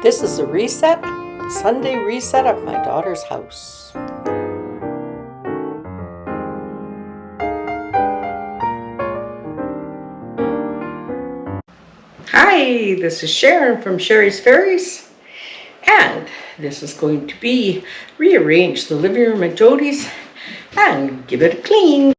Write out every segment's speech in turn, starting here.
This is a Sunday reset of my daughter's house. Hi, this is Sharon from Sherry's Fairies, and this is going to be rearrange the living room at Jody's and give it a clean.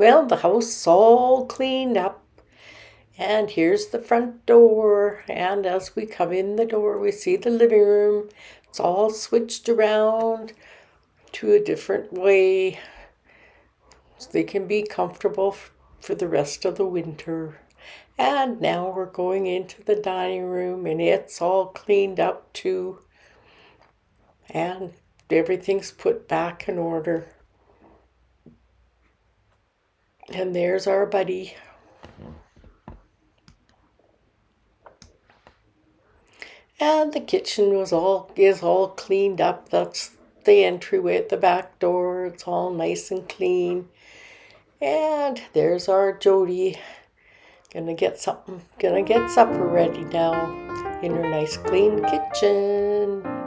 Well, the house is all cleaned up. And here's the front door. And as we come in the door, we see the living room. It's all switched around to a different way so they can be comfortable for the rest of the winter. And now we're going into the dining room, and it's all cleaned up too. And everything's put back in order. And there's our buddy. And the kitchen is all cleaned up. That's the entryway at the back door. It's all nice and clean. And there's our Jody. Gonna get supper ready now in her nice clean kitchen.